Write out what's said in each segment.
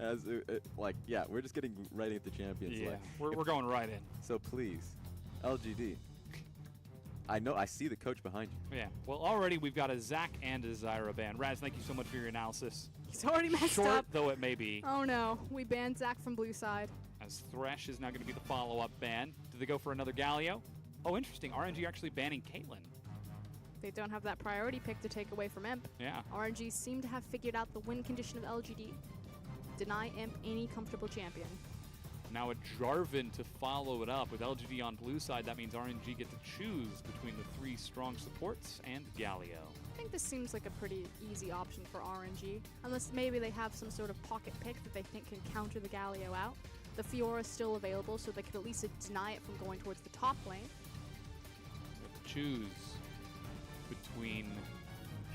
As like, yeah, we're just getting right into Champions. Yeah, like, we're going right in. So please, LGD. I see the coach behind you. Yeah. Well, already we've got a Zach and a Zyra ban. Raz, thank you so much for your analysis. He's already messed Short, up. though it may be. Oh no, we banned Zach from blue side. As Thresh is now going to be the follow-up ban. Do they go for another Galio? Oh, interesting. RNG actually banning Caitlyn. They don't have that priority pick to take away from Imp. Yeah. RNG seem to have figured out the win condition of LGD. Deny Imp any comfortable champion. Now a Jarvan to follow it up. With LGD on blue side, that means RNG get to choose between the 3 strong supports and Galio. I think this seems like a pretty easy option for RNG, unless maybe they have some sort of pocket pick that they think can counter the Galio out. The Fiora is still available, so they could at least deny it from going towards the top lane. They have to choose between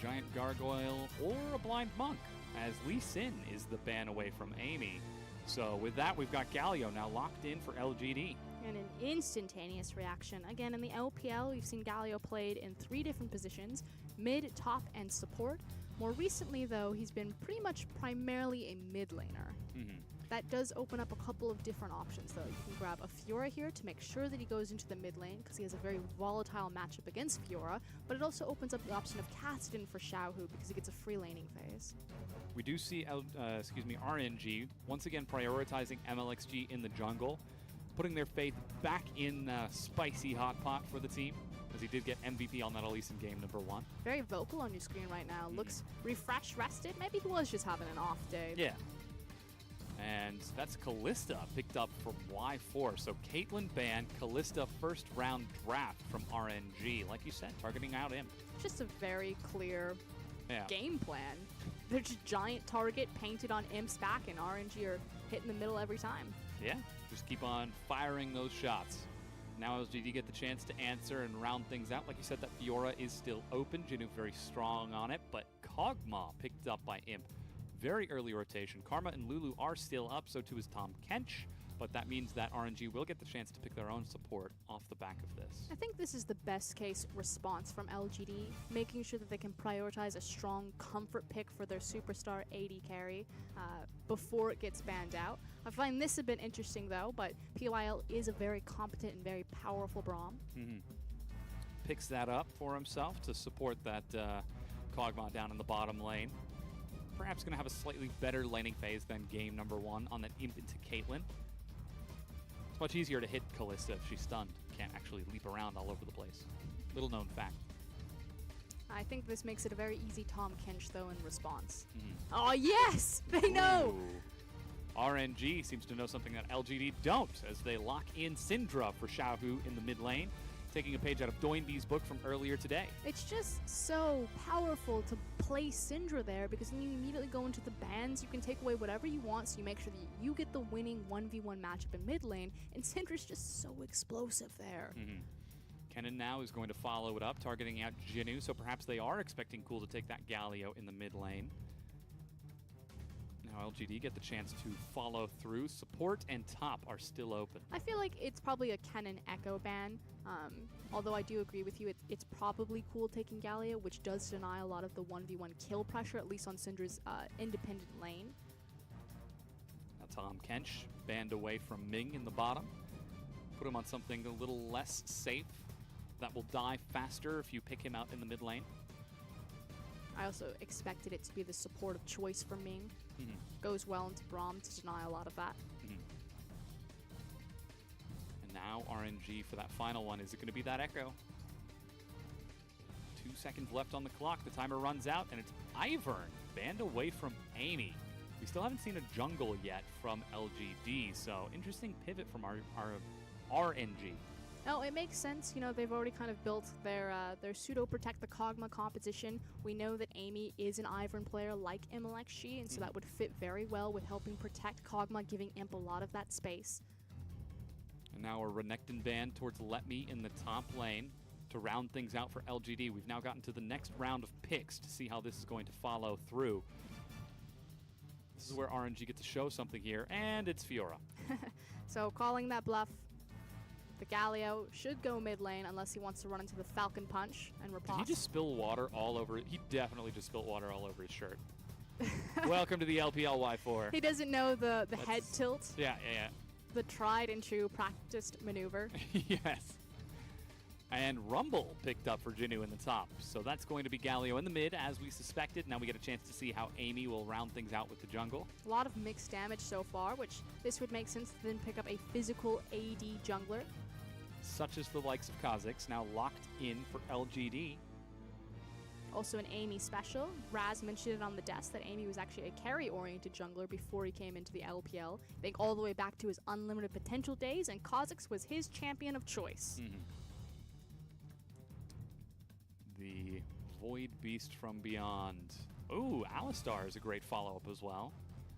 Giant Gargoyle or a Blind Monk, as Lee Sin is the ban away from Amy. So with that, we've got Galio now locked in for LGD. And an instantaneous reaction. Again, in the LPL, we've seen Galio played in 3 different positions, mid, top, and support. More recently, though, he's been pretty much primarily a mid laner. That does open up a couple of different options, though. You can grab a Fiora here to make sure that he goes into the mid lane, because he has a very volatile matchup against Fiora, but it also opens up the option of Cassidon for Xiaohu, because he gets a free laning phase. We do see RNG once again prioritizing MLXG in the jungle, putting their faith back in spicy hot pot for the team, as he did get MVP on that Elise in game number 1. Very vocal on your screen right now. Looks refreshed, rested. Maybe he was just having an off day. Yeah. And that's Callista picked up from Y4. So Caitlyn banned, Callista first round draft from RNG. Like you said, targeting out Imp. Just a very clear game plan. They're just giant target painted on Imp's back, and RNG are hitting the middle every time. Yeah, just keep on firing those shots. Now LGD get the chance to answer and round things out. Like you said, that Fiora is still open. Jinu very strong on it, but Kog'Maw picked up by Imp. Very early rotation. Karma and Lulu are still up, so too is Tahm Kench, but that means that RNG will get the chance to pick their own support off the back of this. I think this is the best case response from LGD, making sure that they can prioritize a strong comfort pick for their superstar AD carry before it gets banned out. I find this a bit interesting though, but PYL is a very competent and very powerful Braum. Picks that up for himself to support that Kog'Maw down in the bottom lane. Perhaps going to have a slightly better laning phase than game number 1 on that Imp into Caitlyn. It's much easier to hit Callista if she's stunned. Can't actually leap around all over the place. Little known fact. I think this makes it a very easy Tahm Kench though in response. Oh yes! They know! Ooh. RNG seems to know something that LGD don't, as they lock in Syndra for Xiaohu in the mid lane, taking a page out of Doinby's book from earlier today. It's just so powerful to play Syndra there, because then you immediately go into the bans, you can take away whatever you want, so you make sure that you get the winning 1v1 matchup in mid lane, and Syndra's just so explosive there. Kennen now is going to follow it up, targeting out Jinu, so perhaps they are expecting Cool to take that Galio in the mid lane. Now LGD get the chance to follow through. Support and top are still open. I feel like it's probably a Kennen Echo ban, although I do agree with you, it's probably Cool taking Galio, which does deny a lot of the 1v1 kill pressure, at least on Syndra's independent lane. Now Tahm Kench banned away from Ming in the bottom. Put him on something a little less safe that will die faster if you pick him out in the mid lane. I also expected it to be the support of choice for Ming. Goes well into Braum to deny a lot of that. And now RNG for that final one. Is it going to be that Echo? 2 seconds left on the clock. The timer runs out, and it's Ivern banned away from Amy. We still haven't seen a jungle yet from LGD, so interesting pivot from our RNG. No, it makes sense. You know, they've already kind of built their pseudo-protect the Kog'Maw composition. We know that Amy is an Ivern player like MLXG, and so that would fit very well with helping protect Kog'Maw, giving Imp a lot of that space. And now a Renekton ban towards Let Me in the top lane to round things out for LGD. We've now gotten to the next round of picks to see how this is going to follow through. This is where RNG gets to show something here, and it's Fiora. So calling that bluff. The Galio should go mid lane unless he wants to run into the Falcon Punch and riposte. Did he just spill water all over? He definitely just spilled water all over his shirt. Welcome to the LPL Y4. He doesn't know the head tilt, Yeah. the tried and true practiced maneuver. Yes. And Rumble picked up for Jinu in the top. So that's going to be Galio in the mid, as we suspected. Now we get a chance to see how Amy will round things out with the jungle. A lot of mixed damage so far, which this would make sense to then pick up a physical AD jungler. Such as the likes of Kha'Zix, now locked in for LGD. Also an Amy special. Raz mentioned it on the desk that Amy was actually a carry-oriented jungler before he came into the LPL. I think all the way back to his unlimited potential days, and Kha'Zix was his champion of choice. The Void Beast from Beyond. Ooh, Alistar is a great follow-up as well.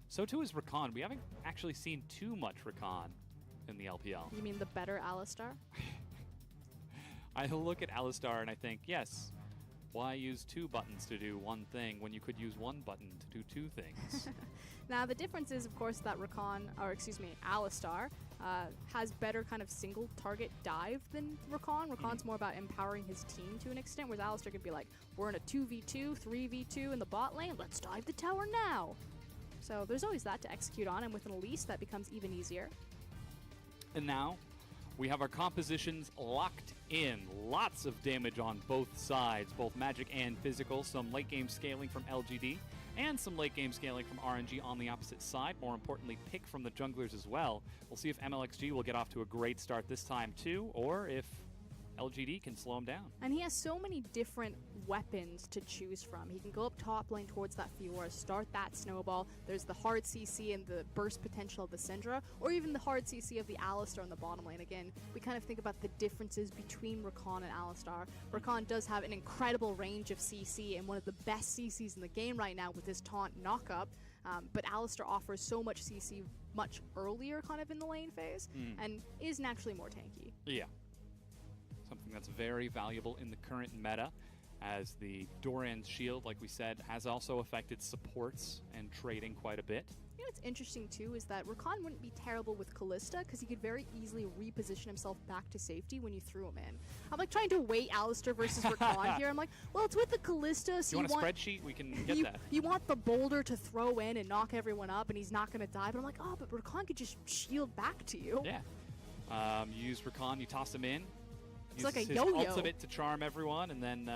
So too is Rakan. We haven't actually seen too much Rakan in the LPL. You mean the better Alistar? I look at Alistar and I think, yes, why use 2 buttons to do one thing when you could use 1 button to do 2 things? Now, the difference is, of course, that Alistar has better kind of single target dive than Rakan. Rakan's more about empowering his team to an extent, whereas Alistar could be like, we're in a 2v2, 3v2 in the bot lane, let's dive the tower now. So there's always that to execute on, and with an Elise, that becomes even easier. And now we have our compositions locked in. Lots of damage on both sides, both magic and physical. Some late game scaling from LGD and some late game scaling from RNG on the opposite side. More importantly, pick from the junglers as well. We'll see if MLXG will get off to a great start this time too, or if LGD can slow him down. And he has so many different weapons to choose from. He can go up top lane towards that Fiora, start that snowball. There's the hard CC and the burst potential of the Syndra, or even the hard CC of the Alistar in the bottom lane. Again, we kind of think about the differences between Rakan and Alistar. Rakan does have an incredible range of CC and one of the best CCs in the game right now with his taunt knockup. But Alistar offers so much CC much earlier kind of in the lane phase and is naturally more tanky. Yeah. Something that's very valuable in the current meta, as the Doran's shield, like we said, has also affected supports and trading quite a bit. You know what's interesting too is that Rakan wouldn't be terrible with Kalista because he could very easily reposition himself back to safety when you threw him in. I'm like trying to weigh Alistar versus Rakan here. I'm like, well, it's with the Kalista, so you want a spreadsheet? We can get that. You want the boulder to throw in and knock everyone up, and he's not going to die. But I'm like, oh, but Rakan could just shield back to you. Yeah. You use Rakan, you toss him in. It's like a his yo-yo. ultimate to charm everyone, and then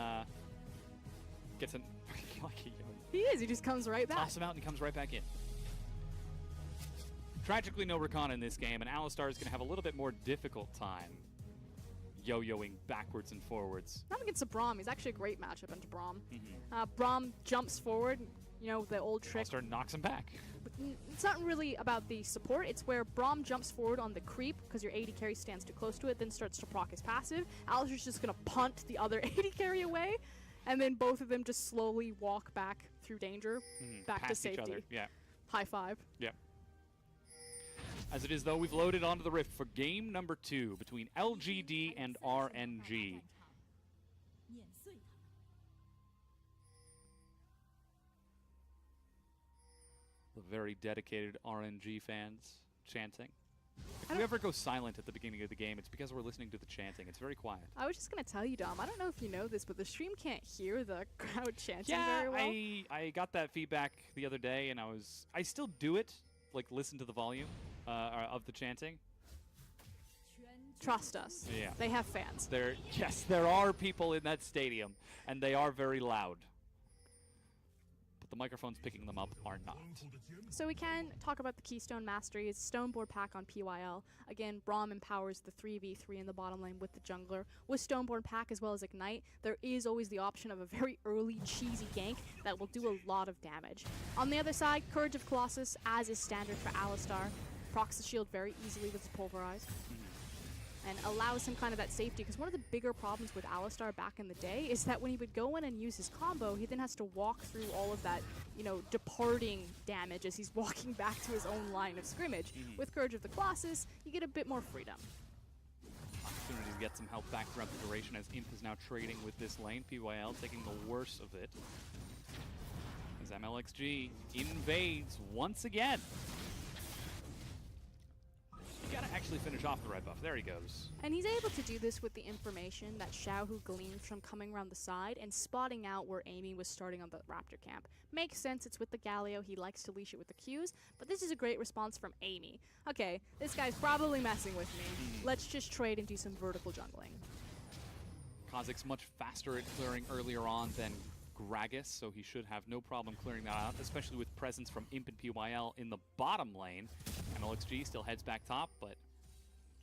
gets an like a yo-yo. He is. He just comes right back. Toss him out, and he comes right back in. Tragically, no Rakan in this game, and Alistar is going to have a little bit more difficult time yo-yoing backwards and forwards. Not against a Braum. He's actually a great matchup into Braum. Braum jumps forward. You know, the old trick. Alistar knocks him back. It's not really about the support. It's where Braum jumps forward on the creep because your AD carry stands too close to it, then starts to proc his passive. Alistar's just going to punt the other AD carry away, and then both of them just slowly walk back through danger, back to Past safety. each other. Yeah. High five. Yeah. As it is, though, we've loaded onto the Rift for game number 2 between LGD and RNG. The very dedicated RNG fans chanting. If we ever go silent at the beginning of the game, it's because we're listening to the chanting. It's very quiet. I was just going to tell you, Dom, I don't know if you know this, but the stream can't hear the crowd chanting very well. I got that feedback the other day, and I still do it, like listen to the volume of the chanting. Trust us. Yeah. They have fans. Yes, there are people in that stadium, and they are very loud. But the microphones picking them up are not. So we can talk about the Keystone Masteries, Stoneboard pack on PYL. Again, Braum empowers the 3v3 in the bottom lane with the jungler. With Stoneboard pack as well as Ignite, there is always the option of a very early cheesy gank that will do a lot of damage. On the other side, Courage of Colossus, as is standard for Alistar, procs the shield very easily with his Pulverize. And allows him kind of that safety, because one of the bigger problems with Alistar back in the day is that when he would go in and use his combo, he then has to walk through all of that, you know, departing damage as he's walking back to his own line of scrimmage. With Courage of the Colossus, you get a bit more freedom. Opportunity to get some help back throughout the duration, as Imp is now trading with this lane. PYL taking the worst of it, as MLXG invades once again. You gotta actually finish off the red buff. There he goes. And he's able to do this with the information that Xiaohu gleaned from coming around the side and spotting out where Amy was starting on the Raptor camp. Makes sense, it's with the Galio, he likes to leash it with the Qs, but this is a great response from Amy. Okay, this guy's probably messing with me. Let's just trade and do some vertical jungling. Kha'Zix's much faster at clearing earlier on than Gragas, so he should have no problem clearing that out, especially with presence from Imp and PYL in the bottom lane. MLXG still heads back top, but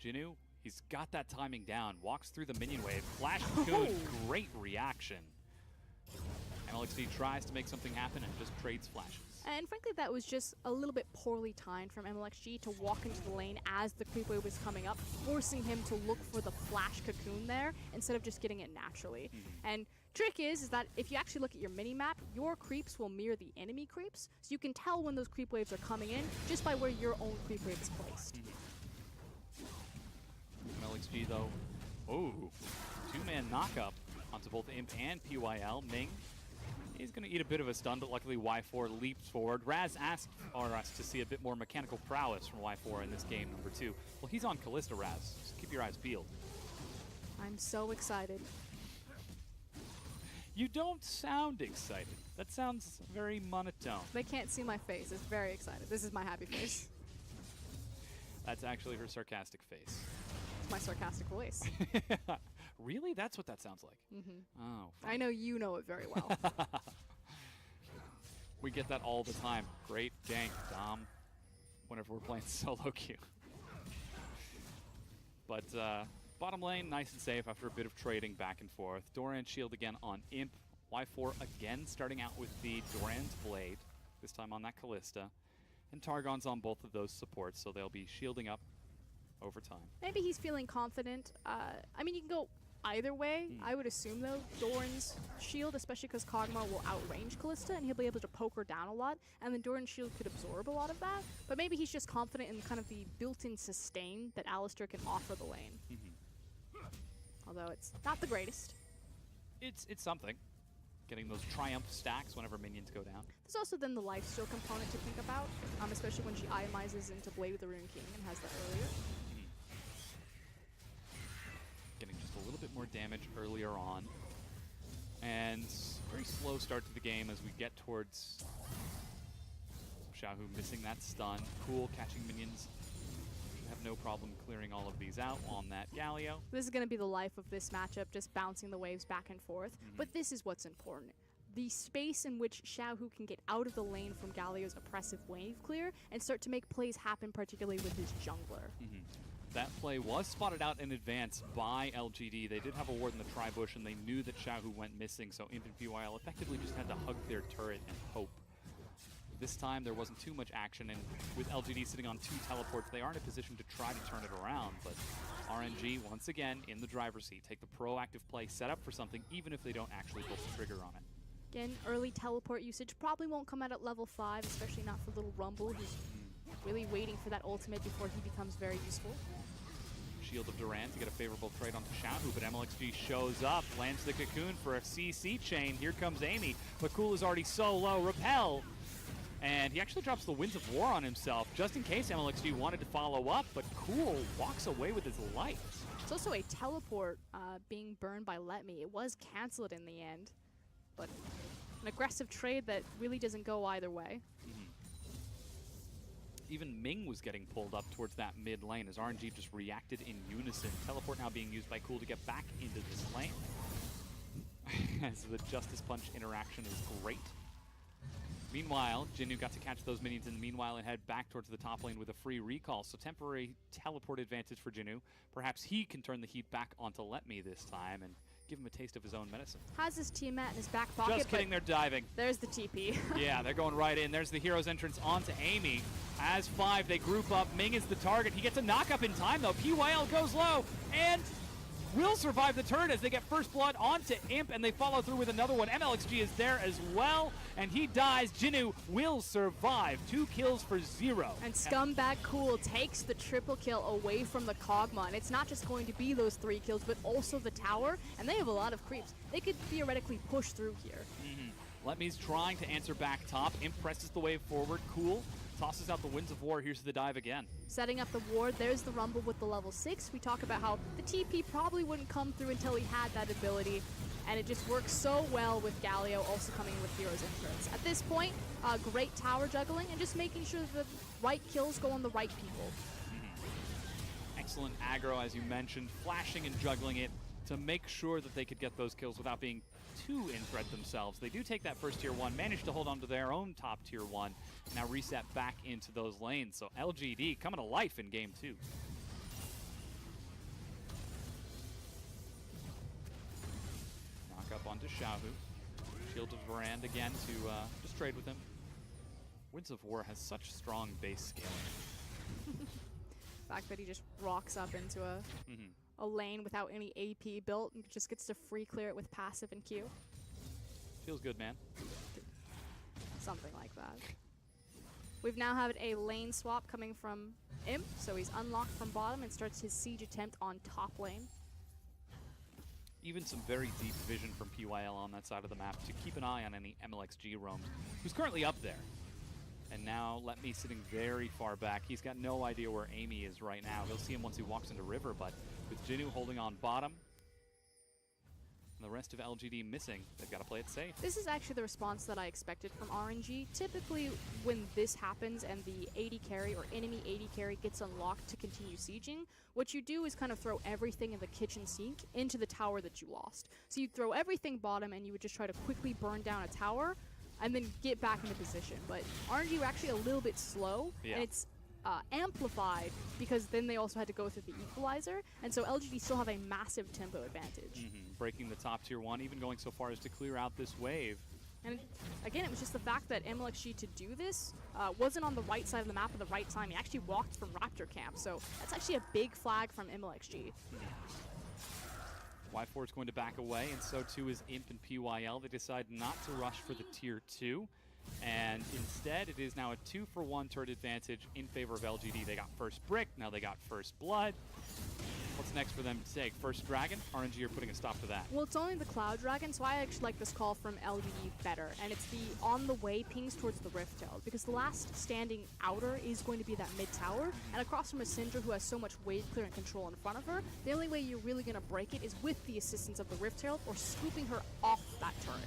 Jinu, he's got that timing down. Walks through the minion wave. Flash Cocoon, great reaction. MLXG tries to make something happen and just trades flashes. And frankly, that was just a little bit poorly timed from MLXG to walk into the lane as the creep wave was coming up, forcing him to look for the flash cocoon there instead of just getting it naturally. And trick is that if you actually look at your mini-map, your creeps will mirror the enemy creeps, so you can tell when those creep waves are coming in just by where your own creep wave is placed. MLXG though, two-man knock-up onto both Imp and PYL. Ming, he's going to eat a bit of a stun, but luckily Y4 leaps forward. Raz asked us to see a bit more mechanical prowess from Y4 in this game, number 2. Well, he's on Kalista, Raz. Just keep your eyes peeled. I'm so excited. You don't sound excited. That sounds very monotone. They can't see my face. It's very excited. This is my happy face. That's actually her sarcastic face. It's my sarcastic voice. Really? That's what that sounds like? Oh, fun. I know you know it very well. We get that all the time. Great gank, Dom, whenever we're playing solo queue. But bottom lane, nice and safe after a bit of trading back and forth. Doran's shield again on Imp. Y4 again starting out with the Doran's Blade, this time on that Kalista. And Targon's on both of those supports, so they'll be shielding up over time. Maybe he's feeling confident. I mean, you can go either way. I would assume, though, Doran's shield, especially because Kog'Maw will outrange Kalista, and he'll be able to poke her down a lot, and then Doran's shield could absorb a lot of that. But maybe he's just confident in kind of the built-in sustain that Alistar can offer the lane. Although it's not the greatest. It's something. Getting those triumph stacks whenever minions go down. There's also then the lifesteal component to think about, especially when she itemizes into Blade with the Rune King and has that earlier. Getting just a little bit more damage earlier on. And very slow start to the game as we get towards Xiaohu missing that stun. Cool catching minions. Should have no problem clearing all of these out on that Galio. This is going to be the life of this matchup, just bouncing the waves back and forth. But this is what's important. The space in which Xiaohu can get out of the lane from Galio's oppressive wave clear and start to make plays happen, particularly with his jungler. That play was spotted out in advance by LGD. They did have a ward in the tri-bush, and they knew that Xiaohu went missing, so Imp and PYL effectively just had to hug their turret and hope. This time, there wasn't too much action, and with LGD sitting on 2 teleports, they are in a position to try to turn it around, but RNG, once again, in the driver's seat. Take the proactive play, set up for something, even if they don't actually pull the trigger on it. Again, early teleport usage probably won't come out at level 5, especially not for Little Rumble, who's really waiting for that ultimate before he becomes very useful. Shield of Durant to get a favorable trade onto Xiaohu, but MLXG shows up, lands the cocoon for a CC chain. Here comes Amy, but Cool is already so low. Repel, and he actually drops the Winds of War on himself, just in case MLXG wanted to follow up, but Cool walks away with his life. It's also a teleport being burned by Let Me. It was canceled in the end, but an aggressive trade that really doesn't go either way. Even Ming was getting pulled up towards that mid lane as RNG just reacted in unison. Teleport now being used by Cool to get back into this lane. As the Justice Punch interaction is great. Meanwhile, Jinu got to catch those minions in the meanwhile and head back towards the top lane with a free recall. So temporary teleport advantage for Jinu. Perhaps he can turn the heat back onto Let Me this time and give him a taste of his own medicine. Has his teammate in his back pocket. Just kidding, they're diving. There's the TP. Yeah, they're going right in. There's the hero's entrance onto Amy. As 5, they group up. Ming is the target. He gets a knock-up in time, though. PYL goes low and will survive the turn as they get first blood onto Imp, and they follow through with another one. MLXG is there as well, and he dies. Jinu will survive. 2 kills for 0. And Scumbag Cool takes the triple kill away from the Kog'Maw, and it's not just going to be those 3 kills, but also the tower, and they have a lot of creeps. They could theoretically push through here. Let Me's trying to answer back top. Imp presses the wave forward. Cool tosses out the Winds of War. Here's the dive again. Setting up the ward, there's the Rumble with the level 6. We talk about how the TP probably wouldn't come through until he had that ability, and it just works so well with Galio also coming in with Hero's Inference. At this point, great tower juggling and just making sure that the right kills go on the right people. Excellent aggro, as you mentioned, flashing and juggling it to make sure that they could get those kills without being too in-threat themselves. They do take that first tier 1, manage to hold on to their own top tier 1, now reset back into those lanes. So LGD coming to life in game 2. Knock up onto Xiaohu. Shield of Varand again to just trade with him. Winds of War has such strong base scaling. The fact that he just rocks up into a lane without any AP built and just gets to free clear it with passive and Q. Feels good, man. Something like that. We've now had a lane swap coming from Imp, so he's unlocked from bottom and starts his siege attempt on top lane. Even some very deep vision from PYL on that side of the map to keep an eye on any MLXG roams, who's currently up there. And now Let Me sitting very far back. He's got no idea where Amy is right now. He'll see him once he walks into River, but with Jinu holding on bottom, and the rest of LGD missing, they've got to play it safe. This is actually the response that I expected from RNG. Typically, when this happens and the AD carry or enemy AD carry gets unlocked to continue sieging, what you do is kind of throw everything in the kitchen sink into the tower that you lost. So you'd throw everything bottom and you would just try to quickly burn down a tower and then get back into position. But RNG were actually a little bit slow, and it's amplified because then they also had to go through the equalizer, and so LGD still have a massive tempo advantage. Breaking the top tier 1, even going so far as to clear out this wave. And again, it was just the fact that MLXG to do this wasn't on the right side of the map at the right time. He actually walked from Raptor camp, so that's actually a big flag from MLXG. Y4 is going to back away, and so too is Imp and PYL. They decide not to rush for the tier 2. And instead, it is now a 2-for-1 turret advantage in favor of LGD. They got first brick, now they got first blood. What's next for them to take? First dragon? RNG are putting a stop to that. Well, it's only the Cloud Dragon, so I actually like this call from LGD better. And it's the on-the-way pings towards the Rift Herald, because the last standing outer is going to be that mid-tower. And across from a Syndra who has so much wave clear and control in front of her, the only way you're really going to break it is with the assistance of the Rift Herald or scooping her off that turret.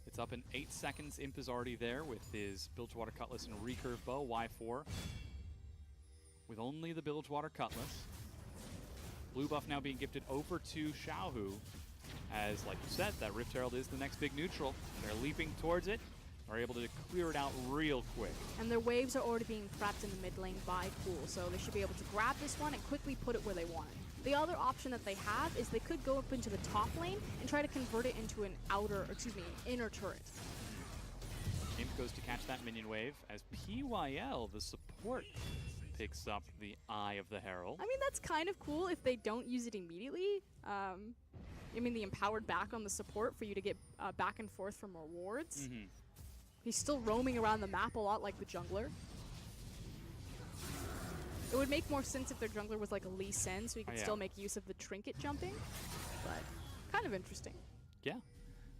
It's up in 8 seconds. Imp is already there with his Bilgewater Cutlass and recurve bow. Y4 with only the Bilgewater Cutlass. Blue buff now being gifted over to Xiaohu, as, like you said, that Rift Herald is the next big neutral. They're leaping towards it. Are able to clear it out real quick. And their waves are already being prepped in the mid lane by Cool, so they should be able to grab this one and quickly put it where they want it. The other option that they have is they could go up into the top lane and try to convert it into an inner turret. Imp goes to catch that minion wave as PYL, the support, picks up the Eye of the Herald. I mean, that's kind of cool if they don't use it immediately. I mean, the empowered back on the support for you to get back and forth from rewards. He's still roaming around the map a lot like the jungler. It would make more sense if their jungler was like a Lee Sin, so he could still make use of the trinket jumping, but kind of interesting. Yeah,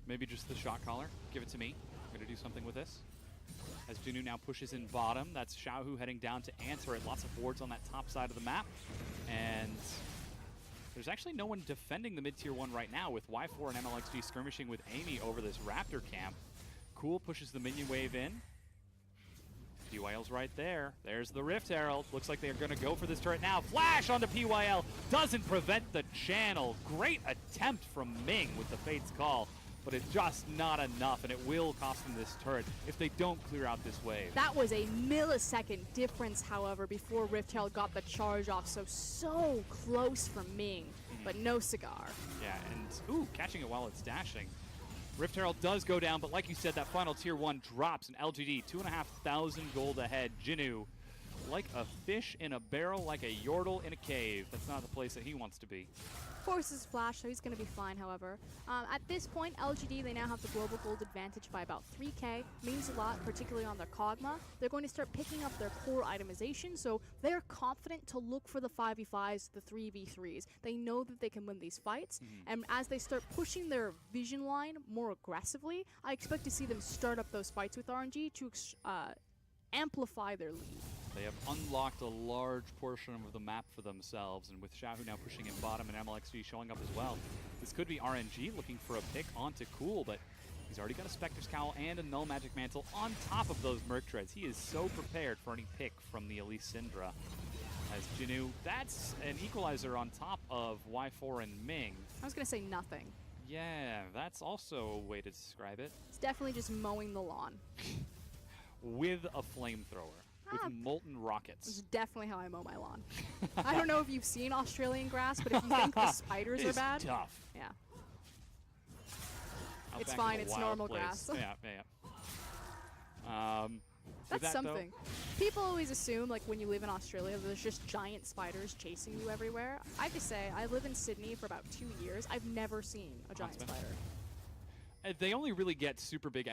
maybe just the shot caller. Give it to me. I'm going to do something with this. As Jinu now pushes in bottom, that's Xiaohu heading down to answer it. Lots of wards on that top side of the map, and there's actually no one defending the mid-tier 1 right now with Y4 and MLXG skirmishing with Amy over this Raptor camp. Cool pushes the minion wave in. PYL's right there. There's the Rift Herald. Looks like they're going to go for this turret now. Flash onto PYL. Doesn't prevent the channel. Great attempt from Ming with the Fate's Call, but it's just not enough, and it will cost them this turret if they don't clear out this wave. That was a millisecond difference, however, before Rift Herald got the charge off, so close from Ming, but no cigar. Yeah, and ooh, catching it while it's dashing. Rift Herald does go down, but like you said, that final tier 1 drops, and LGD 2,500 gold ahead. Jinu, like a fish in a barrel, like a yordle in a cave. That's not the place that he wants to be. forces flash, so he's going to be fine, however. At this point, LGD, they now have the global gold advantage by about 3k. Means a lot, particularly on their Kog'Maw. They're going to start picking up their core itemization, so they're confident to look for the 5v5s, the 3v3s. They know that they can win these fights, and as they start pushing their vision line more aggressively, I expect to see them start up those fights with RNG to amplify their lead. They have unlocked a large portion of the map for themselves, and with Xiaohu now pushing in bottom and MLXG showing up as well, this could be RNG looking for a pick onto Cool, but he's already got a Spectre's Cowl and a Null Magic Mantle on top of those Merc Treads. He is so prepared for any pick from the Elise Syndra. As Jinu, that's an equalizer on top of Y4 and Ming. I was going to say nothing. Yeah, that's also a way to describe it. It's definitely just mowing the lawn. With a flamethrower. With molten rockets. This is definitely how I mow my lawn. I don't know if you've seen Australian grass, but if you think the spiders are bad, tough. Yeah. Out It's back fine, in a it's wild normal place. grass. With That's that, though, something. People always assume, like, when you live in Australia, there's just giant spiders chasing you everywhere. I have to say, I live in Sydney for about 2 years. I've never seen a giant spider. They only really get super big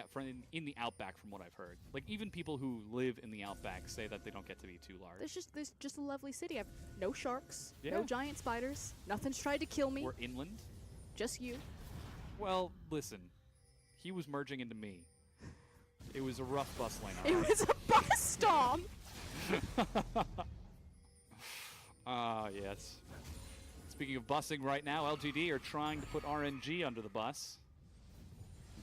in the outback, from what I've heard. Like, even people who live in the outback say that they don't get to be too large. There's just a lovely city. I've no sharks, Yeah. no giant spiders. Nothing's tried to kill me. Or inland. Just you. Well, listen. He was merging into me. It was a rough bus lane. It was a bus storm! Ah, yes. Speaking of busing right now, LGD are trying to put RNG under the bus.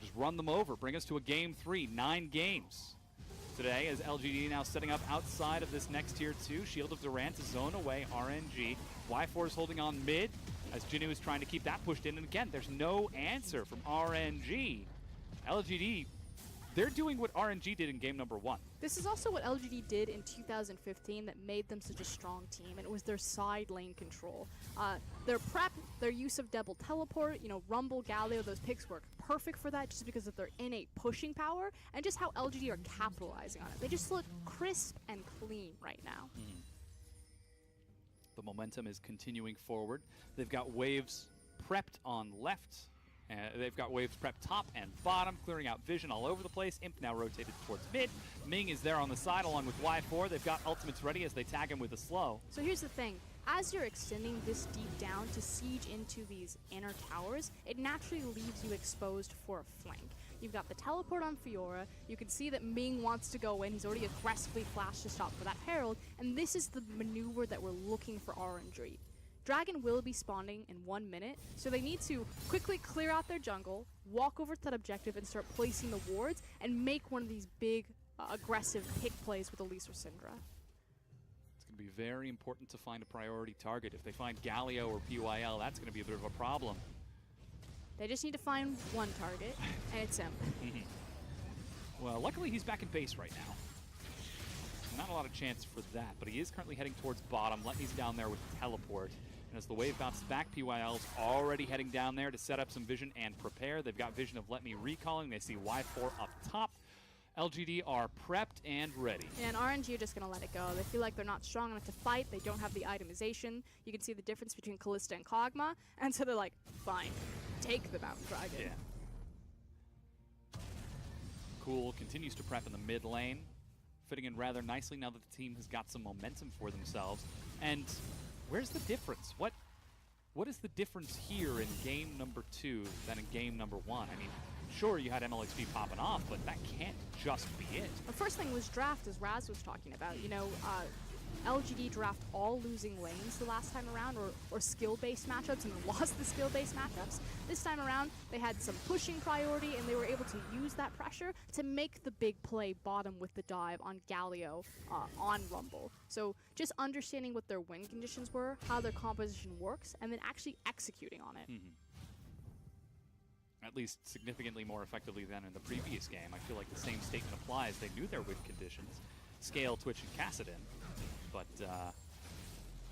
Just run them over, bring us to a game 3, 9 games. Today, as LGD now setting up outside of this next tier 2, Shield of Durant to zone away RNG. Y4 is holding on mid, as Jinu is trying to keep that pushed in. And again, there's no answer from RNG. LGD, they're doing what RNG did in game number 1. This is also what LGD did in 2015 that made them such a strong team, and it was their side lane control. Their prep, their use of double teleport, Rumble, Galio, those picks work perfect for that just because of their innate pushing power and just how LGD are capitalizing on it. They just look crisp and clean right now. The momentum is continuing forward. They've got waves prepped on left. They've got waves prepped top and bottom, clearing out vision all over the place. Imp now rotated towards mid. Ming is there on the side along with Y4. They've got ultimates ready as they tag him with a slow. So here's the thing. As you're extending this deep down to siege into these inner towers, it naturally leaves you exposed for a flank. You've got the teleport on Fiora. You can see that Ming wants to go in. He's already aggressively flashed to stop for that Herald, and this is the maneuver that we're looking for RNG. Dragon will be spawning in 1 minute, so they need to quickly clear out their jungle, walk over to that objective, and start placing the wards, and make one of these big, aggressive pick plays with Elise or Syndra. It's going to be very important to find a priority target. If they find Galio or PYL, that's going to be a bit of a problem. They just need to find one target, and it's Imp. Well, luckily he's back in base right now. Not a lot of chance for that, but he is currently heading towards bottom. Letney's down there with teleport. And as the wave bounces back, PYL's already heading down there to set up some vision and prepare. They've got vision of Let Me recalling. They see Y4 up top. LGD are prepped and ready. And RNG are just going to let it go. They feel like they're not strong enough to fight. They don't have the itemization. You can see the difference between Kalista and Kog'Maw. And so they're like, fine, take the Mountain Dragon. Yeah. Cool continues to prep in the mid lane. Fitting in rather nicely now that the team has got some momentum for themselves. And where's the difference? What is the difference here in game number 2 than in game number 1? I mean, sure, you had MLXP popping off, but that can't just be it. The first thing was draft, as Raz was talking about. LGD draft all losing lanes the last time around, or skill-based matchups, and lost the skill-based matchups. This time around, they had some pushing priority, and they were able to use that pressure to make the big play bottom with the dive on Galio on Rumble. So just understanding what their win conditions were, how their composition works, and then actually executing on it. At least significantly more effectively than in the previous game. I feel like the same statement applies. They knew their win conditions, Scale, Twitch, and Kassadin, but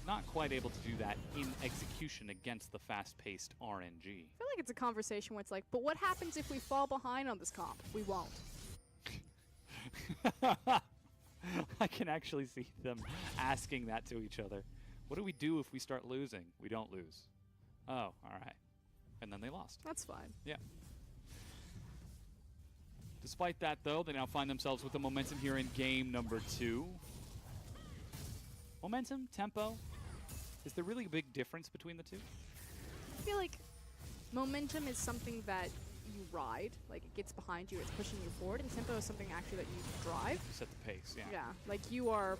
not quite able to do that in execution against the fast-paced RNG. I feel like it's a conversation where it's like, but what happens if we fall behind on this comp? We won't. I can actually see them asking that to each other. What do we do if we start losing? We don't lose. Oh, all right. And then they lost. That's fine. Yeah. Despite that, though, they now find themselves with the momentum here in game number 2. Momentum, tempo. Is there really a big difference between the two? I feel like momentum is something that you ride, like it gets behind you, it's pushing you forward, and tempo is something actually that you drive. You set the pace, yeah. Yeah, like you are.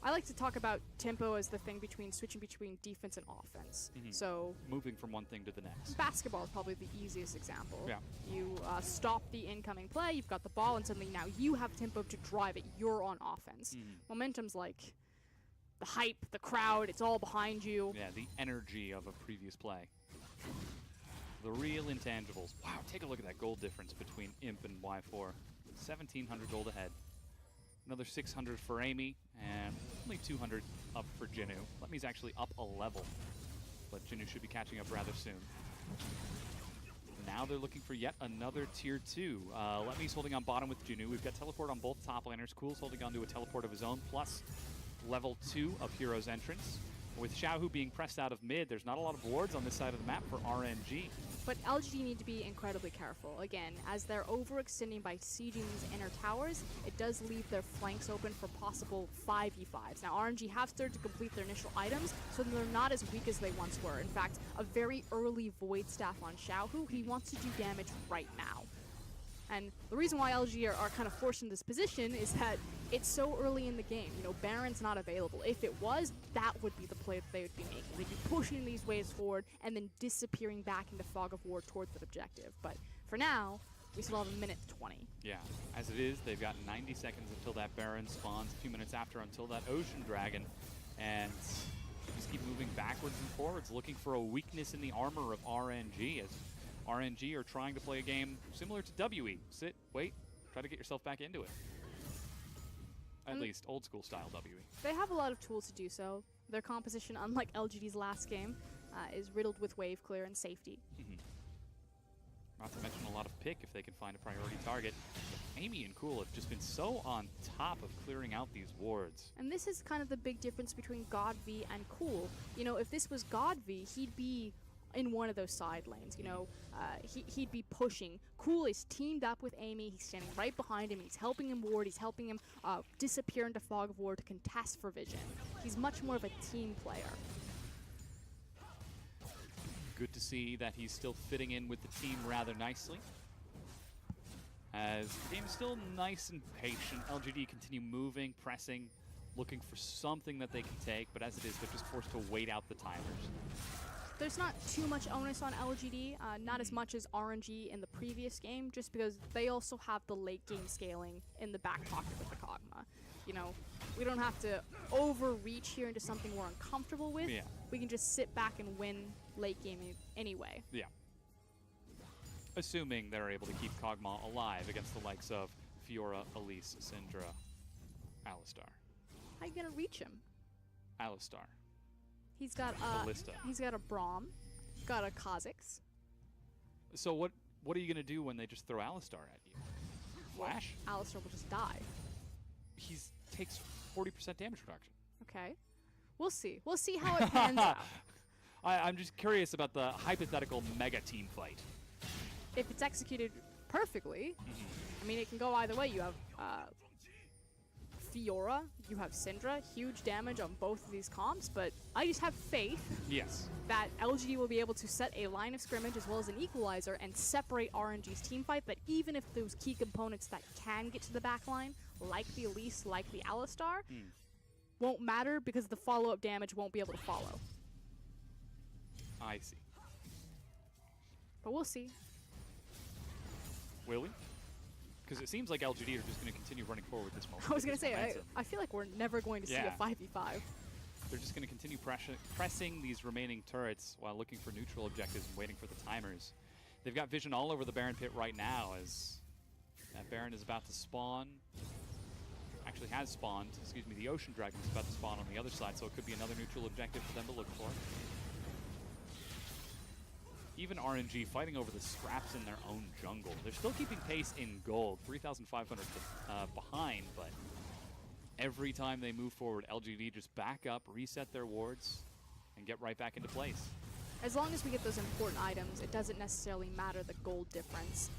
I like to talk about tempo as the thing between switching between defense and offense. So moving from one thing to the next. basketball is probably the easiest example. Yeah. You stop the incoming play, you've got the ball, and suddenly now you have tempo to drive it. You're on offense. Momentum's like the hype, the crowd, it's all behind you. Yeah, the energy of a previous play. The real intangibles. Wow, take a look at that gold difference between Imp and Y4. 1,700 gold ahead. Another 600 for Amy, and only 200 up for Jinu. Lemmy's actually up a level, but Jinu should be catching up rather soon. Now they're looking for yet another tier 2. Lemmy's holding on bottom with Jinu. We've got teleport on both top laners. Cool's holding on to a teleport of his own, plus level 2 of Hero's Entrance. With Xiaohu being pressed out of mid, there's not a lot of wards on this side of the map for RNG. But LGD need to be incredibly careful. Again, as they're overextending by sieging these inner towers, it does leave their flanks open for possible 5v5s. Now, RNG have started to complete their initial items, so they're not as weak as they once were. In fact, a very early Void Staff on Xiaohu, he wants to do damage right now. And the reason why LG are kind of forced in this position is that it's so early in the game. You know, Baron's not available. If it was, that would be the play that they would be making. They'd be pushing these waves forward and then disappearing back into Fog of War towards that objective. But for now, we still have a minute 20. Yeah, as it is, they've got 90 seconds until that Baron spawns, a few minutes after until that Ocean Dragon, and just keep moving backwards and forwards, looking for a weakness in the armor of RNG, as RNG are trying to play a game similar to WE. Sit, wait, try to get yourself back into it. At least old school style WE. They have a lot of tools to do so. Their composition, unlike LGD's last game, is riddled with wave clear and safety. Not to mention a lot of pick if they can find a priority target. Amy and Cool have just been so on top of clearing out these wards. And this is kind of the big difference between God V and Cool. You know, if this was God V, he'd be in one of those side lanes, you know, he'd be pushing. Cool is teamed up with Amy, he's standing right behind him, he's helping him ward, he's helping him disappear into Fog of War to contest for vision. He's much more of a team player. Good to see that he's still fitting in with the team rather nicely. As the game's still nice and patient, LGD continue moving, pressing, looking for something that they can take, but as it is, they're just forced to wait out the timers. There's not too much onus on LGD, not as much as RNG in the previous game, just because they also have the late game scaling in the back pocket with the Kog'Maw. You know, we don't have to overreach here into something we're uncomfortable with. Yeah. We can just sit back and win late game anyway. Yeah. Assuming they're able to keep Kog'Maw alive against the likes of Fiora, Elise, Syndra, Alistar. How you gonna reach him? Alistar. He's got a Braum, got a Kha'Zix. So what are you gonna do when they just throw Alistar at you? Flash? Alistar will just die. He takes 40% damage reduction. Okay. We'll see. We'll see how it pans out. I'm just curious about the hypothetical mega team fight. If it's executed perfectly, I mean, it can go either way. You have Fiora, you have Syndra, huge damage on both of these comps, but I just have faith that LGD will be able to set a line of scrimmage as well as an equalizer and separate RNG's team fight, that even if those key components that can get to the back line, like the Elise, like the Alistar, won't matter because the follow-up damage won't be able to follow. I see. But we'll see. Will we? Because it seems like LGD are just going to continue running forward with this moment. I was going to say, I feel like we're never going to see a 5v5. They're just going to continue pressing these remaining turrets while looking for neutral objectives and waiting for the timers. They've got vision all over the Baron pit right now as that Baron is about to spawn. Actually has spawned. Excuse me, the Ocean Dragon is about to spawn on the other side, so it could be another neutral objective for them to look for. Even RNG fighting over the scraps in their own jungle. They're still keeping pace in gold, 3,500 behind, but every time they move forward, LGD just back up, reset their wards, and get right back into place. as long as we get those important items, it doesn't necessarily matter the gold difference.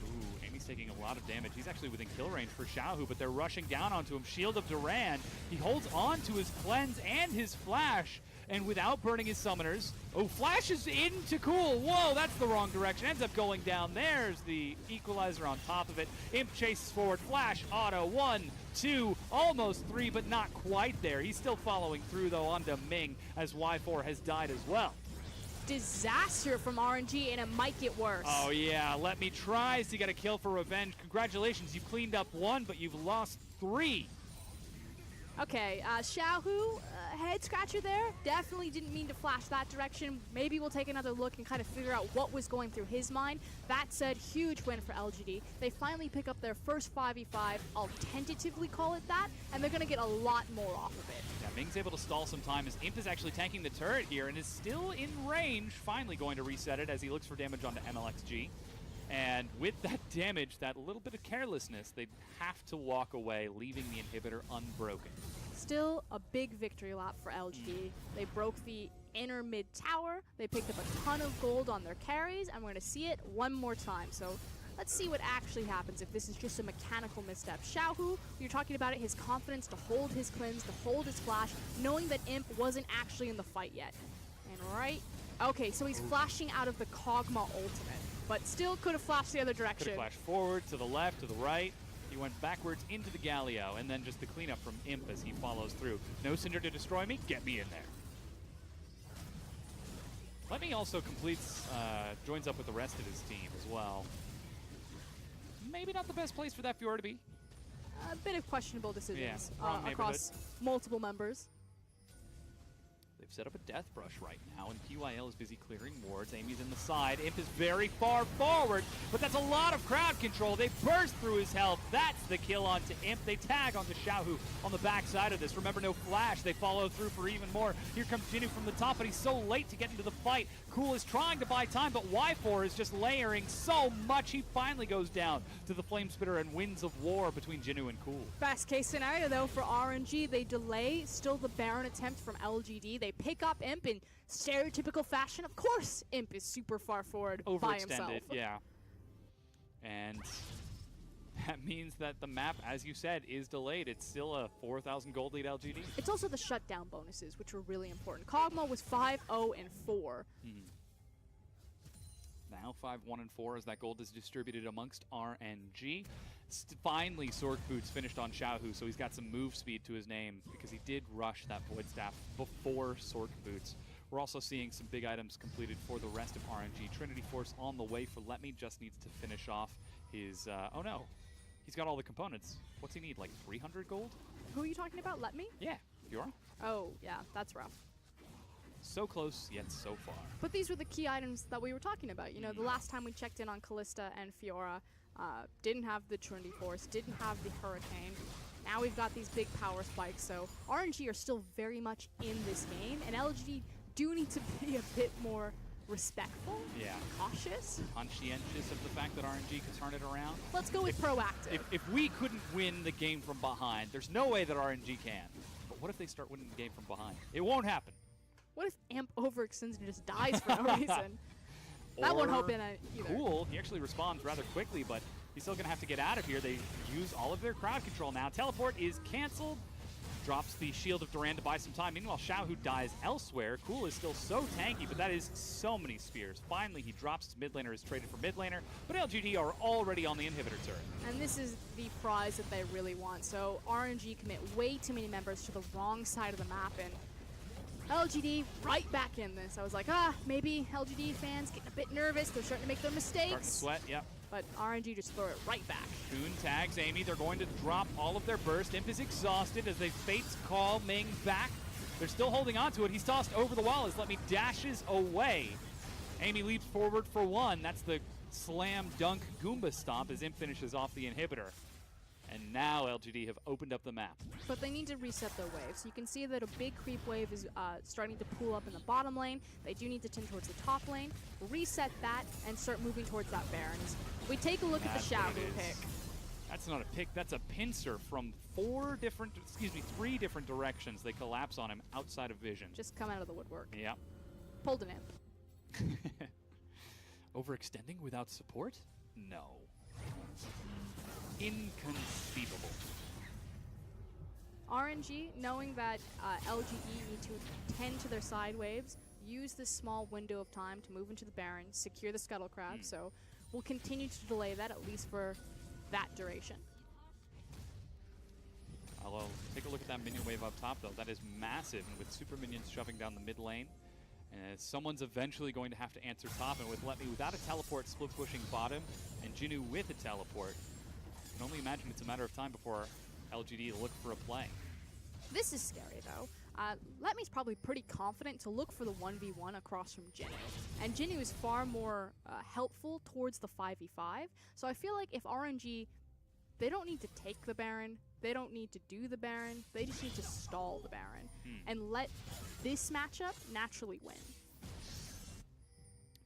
Ooh, Amy's taking a lot of damage. He's actually within kill range for Xiaohu, but they're rushing down onto him. Shield of Durand. He holds on to his cleanse and his flash, and without burning his summoners. Oh, flashes into Cool. Whoa, that's the wrong direction. Ends up going down. There's the equalizer on top of it. Imp chases forward. Flash, auto. 1, 2, almost 3, but not quite there. He's still following through, though, onto Ming, as Y4 has died as well. Disaster from RNG, and it might get worse. Oh, yeah. Let Me tries to get a kill for revenge. Congratulations. You've cleaned up 1, but you've lost 3. Okay, Xiaohu, head scratcher there. Definitely didn't mean to flash that direction. Maybe we'll take another look and kind of figure out what was going through his mind. That said, huge win for LGD. They finally pick up their first 5v5. I'll tentatively call it that, and they're going to get a lot more off of it. Yeah, Ming's able to stall some time as Imp is actually tanking the turret here and is still in range. Finally going to reset it as he looks for damage onto MLXG. And with that damage, that little bit of carelessness, they'd have to walk away, leaving the inhibitor unbroken. Still a big victory lap for LGD. They broke the inner mid tower. They picked up a ton of gold on their carries, and we're going to see it one more time. So let's see what actually happens if this is just a mechanical misstep. Xiaohu, you're talking about it, his confidence to hold his cleanse, to hold his flash, knowing that Imp wasn't actually in the fight yet. And okay, so he's flashing out of the Kog'Maw ultimate, but still could have flashed the other direction. Could have flashed forward, to the left, to the right. He went backwards into the Galio, and then just the cleanup from Imp as he follows through. No Cinder to destroy me, get me in there. Let Me also completes, joins up with the rest of his team as well. Maybe not the best place for that Fiora to be. A bit of questionable decisions across neighborhood. multiple members. They've set up a death brush right now, and PYL is busy clearing wards. Amy's in the side. Imp is very far forward, but that's a lot of crowd control. They burst through his health. That's the kill onto Imp. They tag onto Xiaohu on the backside of this. Remember, no flash. They follow through for even more. Here comes Jinu from the top, but he's so late to get into the fight. Cool is trying to buy time, but Y4 is just layering so much. He finally goes down to the Flame Spitter and wins of war between Jinu and Cool. Best case scenario, though, for RNG, they delay. Still the Baron attempt from LGD. They pick up Imp in stereotypical fashion. Of course, Imp is super far forward by himself. Overextended, yeah. And that means that the map, as you said, is delayed. It's still a 4,000 gold lead LGD. It's also the shutdown bonuses, which were really important. Kog'Maw was 5-0-4. Now 5-1-4 as that gold is distributed amongst RNG. Finally, Sork Boots finished on Xiaohu, so he's got some move speed to his name because he did rush that Void Staff before Sork Boots. We're also seeing some big items completed for the rest of RNG. Trinity Force on the way for Let Me, just needs to finish off his... oh no, he's got all the components. What's he need, like 300 gold? Who are you talking about? Let Me? Yeah, Fiora. Oh, yeah, that's rough. So close, yet so far. But these were the key items that we were talking about. You know, the last time we checked in on Callista and Fiora, didn't have the Trinity Force, didn't have the Hurricane. Now we've got these big power spikes, so RNG are still very much in this game, and LGD do need to be a bit more respectful, cautious. Conscientious of the fact that RNG can turn it around. Let's go with proactive. If we couldn't win the game from behind, there's no way that RNG can. But what if they start winning the game from behind? It won't happen. What if Amp overextends and just dies for no reason? That won't help in either. Cool. He actually responds rather quickly, but he's still going to have to get out of here. They use all of their crowd control now. Teleport is canceled. Drops the Shield of Durand to buy some time. Meanwhile, Xiaohu dies elsewhere. Cool is still so tanky, but that is so many spears. Finally, he drops his mid laner, is traded for mid laner, but LGD are already on the inhibitor turret. And this is the prize that they really want. So RNG commit way too many members to the wrong side of the map, and LGD right back in this. I was like, maybe LGD fans getting a bit nervous. They're starting to make their mistakes. Starting to sweat, yep. But RNG just throw it right back. Shun tags Amy. They're going to drop all of their burst. Imp is exhausted as they Fates call Ming back. They're still holding on to it. He's tossed over the wall as Let Me dashes away. Amy leaps forward for one. That's the slam dunk Goomba stomp as Imp finishes off the inhibitor. And now LGD have opened up the map. But they need to reset their wave. So you can see that a big creep wave is starting to pool up in the bottom lane. They do need to tend towards the top lane. Reset that and start moving towards that Baron. We take a look at the Xiaohu pick. That's not a pick, that's a pincer from three different directions. They collapse on him outside of vision. Just come out of the woodwork. Yep. pulled an imp. Overextending without support? No. Inconceivable. RNG, knowing that LGD need to tend to their side waves, use this small window of time to move into the Baron, secure the Scuttle Crab, so we'll continue to delay that, at least for that duration. I'll take a look at that minion wave up top, though. That is massive, and with super minions shoving down the mid lane, someone's eventually going to have to answer top, and with Let Me without a teleport, split pushing bottom, and Jinu with a teleport, I can only imagine it's a matter of time before LGD look for a play. This is scary, though. Let Me's probably pretty confident to look for the 1v1 across from Jinu. And Jinu is far more helpful towards the 5v5. So I feel like if RNG, they don't need to take the Baron, they don't need to do the Baron, they just need to stall the Baron and let this matchup naturally win.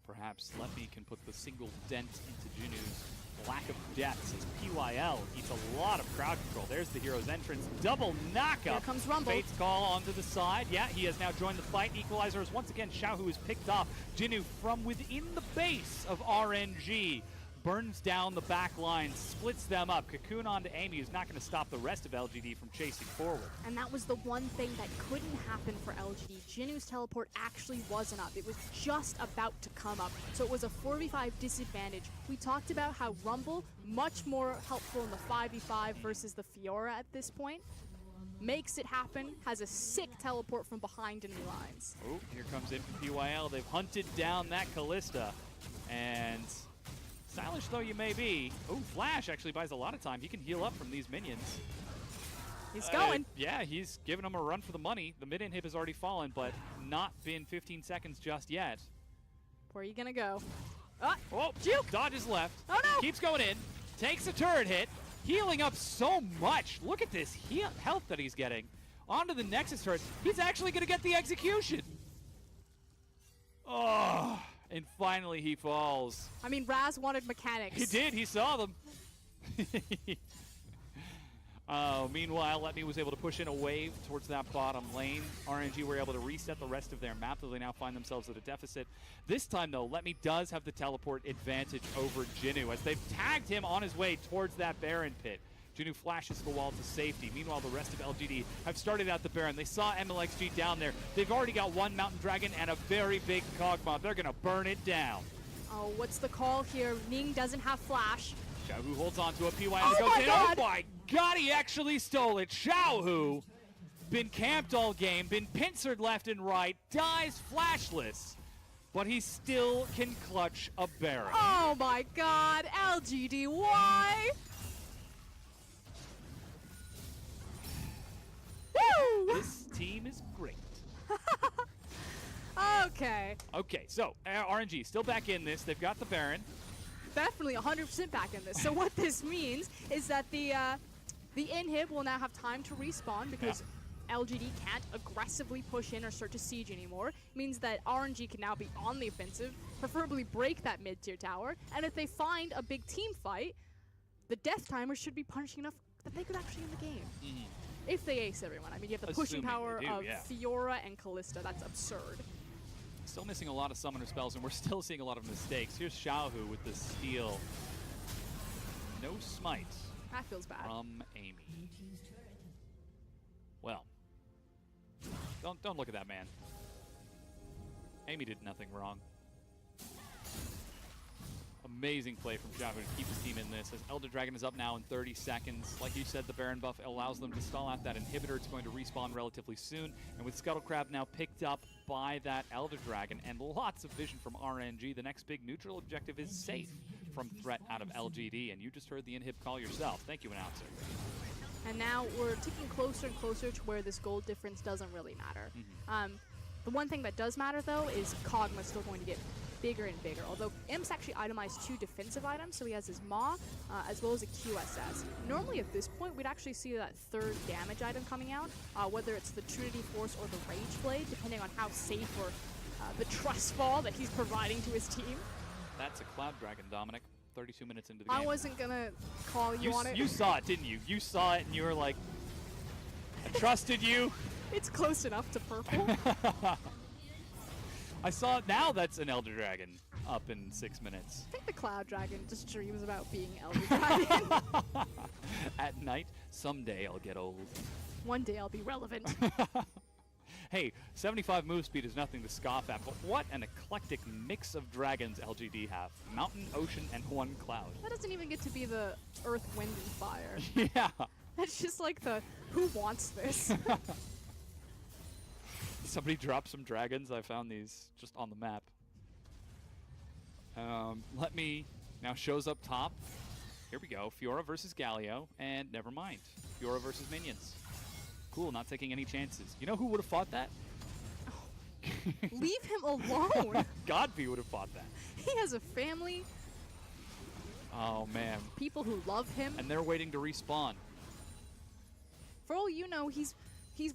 Perhaps Let Me can put the single dent into Jinu's lack of depth as PYL eats a lot of crowd control. There's the hero's entrance. Double knockup. Here comes Rumble. Fate's call onto the side. Yeah, he has now joined the fight. Equalizer is once again Xiao, who is picked off. Jinu from within the base of RNG burns down the back line, splits them up. Cocoon onto Amy, who's not going to stop the rest of LGD from chasing forward. And that was the one thing that couldn't happen for LGD. Jinu's teleport actually wasn't up. It was just about to come up. So it was a 4v5 disadvantage. We talked about how Rumble, much more helpful in the 5v5 versus the Fiora at this point. Makes it happen, has a sick teleport from behind enemy lines. Oh, here comes in from PYL. They've hunted down that Callista. And stylish though you may be, oh, Flash actually buys a lot of time. He can heal up from these minions. He's going. Yeah, he's giving them a run for the money. The mid inhib has already fallen, but not been 15 seconds just yet. Where are you gonna go? Oh, juke! Dodges left. Oh no! Keeps going in. Takes a turret hit. Healing up so much. Look at this health that he's getting. Onto the Nexus turret. He's actually gonna get the execution. Oh. And finally he falls. I mean, Raz wanted mechanics. He did, he saw them. Meanwhile, Let Me was able to push in a wave towards that bottom lane. RNG were able to reset the rest of their map, though they now find themselves at a deficit. This time, though, Let Me does have the teleport advantage over Jinu, as they've tagged him on his way towards that Baron pit. Jinu flashes the wall to safety. Meanwhile, the rest of LGD have started out the Baron. They saw MLXG down there. They've already got one Mountain Dragon and a very big Cogmob. They're going to burn it down. Oh, what's the call here? Ning doesn't have Flash. Xiaohu holds on to a PY. Oh goes my in. God! Oh my God, he actually stole it. Xiaohu, been camped all game, been pincered left and right, dies flashless, but he still can clutch a Baron. Oh my God, LGD, why? Woo! This team is great. Okay. Okay, so RNG still back in this. They've got the Baron. Definitely 100% back in this. So what this means is that the inhib will now have time to respawn because LGD can't aggressively push in or start to siege anymore. It means that RNG can now be on the offensive, preferably break that mid-tier tower, and if they find a big team fight, the death timers should be punishing enough that they could actually win the game. If they ace everyone. I mean, you have the pushing power of Fiora and Callista. That's absurd. Still missing a lot of summoner spells, and we're still seeing a lot of mistakes. Here's Xiaohu with the steal. No smite. That feels bad. From Amy. Well, don't look at that man. Amy did nothing wrong. Amazing play from Xiaohu to keep his team in this. As Elder Dragon is up now in 30 seconds. Like you said, the Baron buff allows them to stall out that inhibitor. It's going to respawn relatively soon. And with Scuttle Crab now picked up by that Elder Dragon and lots of vision from RNG, the next big neutral objective is safe from threat out of LGD. And you just heard the inhib call yourself. Thank you, announcer. And now we're ticking closer and closer to where this gold difference doesn't really matter. The one thing that does matter, though, is Kog'Maw still going to get bigger and bigger, although Imp's actually itemized 2 defensive items, so he has his Maw as well as a QSS. Normally at this point, we'd actually see that 3rd damage item coming out, whether it's the Trinity Force or the Rage Blade, depending on how safe or the Trust Fall that he's providing to his team. That's a Cloud Dragon, Dominic. 32 minutes into the game. I wasn't gonna call you on it. You saw it, didn't you? You saw it and you were like, I trusted you. It's close enough to purple. I saw now that's an Elder Dragon up in 6 minutes. I think the Cloud Dragon just dreams about being Elder Dragon. At night, someday I'll get old. One day I'll be relevant. Hey, 75 move speed is nothing to scoff at, but what an eclectic mix of dragons LGD have. Mountain, ocean, and one cloud. That doesn't even get to be the earth, wind, and fire. Yeah. That's just like the, who wants this? Somebody dropped some dragons. I found these just on the map. Let me now shows up top. Here we go. Fiora versus Galio, and never mind. Fiora versus minions. Cool, not taking any chances. You know who would have fought that? Leave him alone. Godby would have fought that. He has a family, Oh man. people who love him. And they're waiting to respawn. For all you know, he's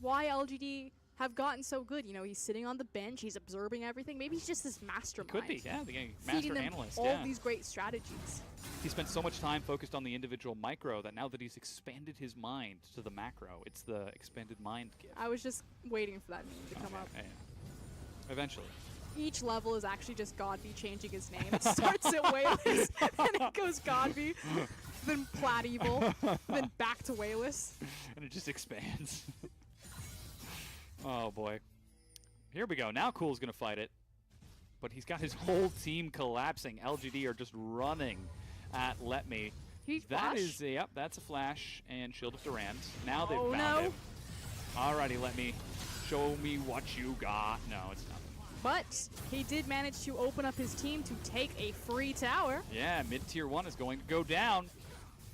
why LGD have gotten so good. You know, he's sitting on the bench, he's observing everything. Maybe he's just this mastermind. Could be, yeah. The Feeding master them analyst. all Yeah. these great strategies. He spent so much time focused on the individual micro that now that he's expanded his mind to the macro, it's the expanded mind gift. I was just waiting for that meme to come up. Yeah. Eventually. Each level is actually just Godby changing his name. It starts at Wayless, and it goes Godby, then Plat Evil, then back to Wayless. And it just expands. Oh boy. Here we go. Now Cool's gonna fight it. But he's got his whole team collapsing. LGD are just running at Let Me. He's That flash. is, yep, that's a flash and Shield of Durand. Now they've Oh, found no. him. Alrighty, Let Me. Show me what you got. No, it's nothing. But he did manage to open up his team to take a free tower. Yeah, mid-tier 1 is going to go down.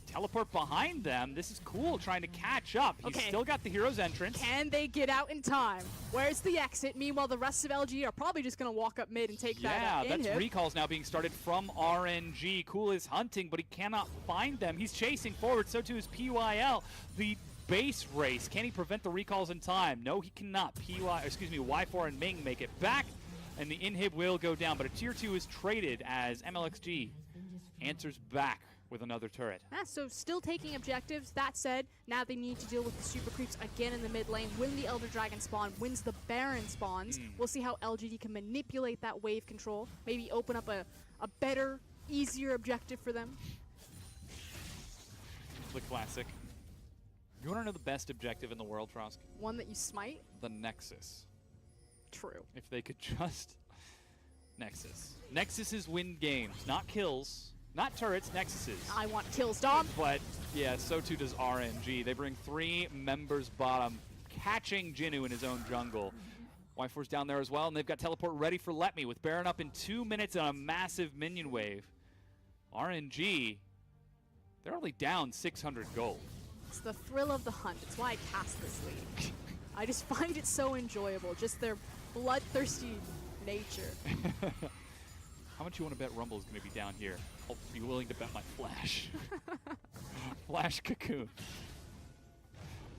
Teleport behind them. This is Cool trying to catch up. He's Okay. still got the hero's entrance. Can they get out in time? Where's the exit? Meanwhile, the rest of LG are probably just going to walk up mid and take Yeah, that that's inhib. recalls now being started from RNG. Cool is hunting, but he cannot find them. He's chasing forward, so too is PYL. The base race, can he prevent the recalls in time? No, he cannot. Y4 and Ming make it back, and the inhib will go down, but a tier 2 is traded as MLXG answers back with another turret. Yeah, so still taking objectives. That said, now they need to deal with the super creeps again in the mid lane. When the Elder Dragon spawn, wins the Baron spawns. We'll see how LGD can manipulate that wave control. Maybe open up a better, easier objective for them. The classic. You want to know the best objective in the world, Frosk? One that you smite? The Nexus. True. If they could just... Nexus. Nexuses win games, not kills. Not turrets, Nexuses. I want kills, Dom. But, yeah, so too does RNG. They bring 3 members bottom, catching Jinnu in his own jungle. Y4's down there as well, and they've got teleport ready for Let Me, with Baron up in 2 minutes on a massive minion wave. RNG, they're only down 600 gold. It's the thrill of the hunt. It's why I cast this league. I just find it so enjoyable, just their bloodthirsty nature. How much you want to bet Rumble is going to be down here? I'll be willing to bet my Flash. Flash Cocoon.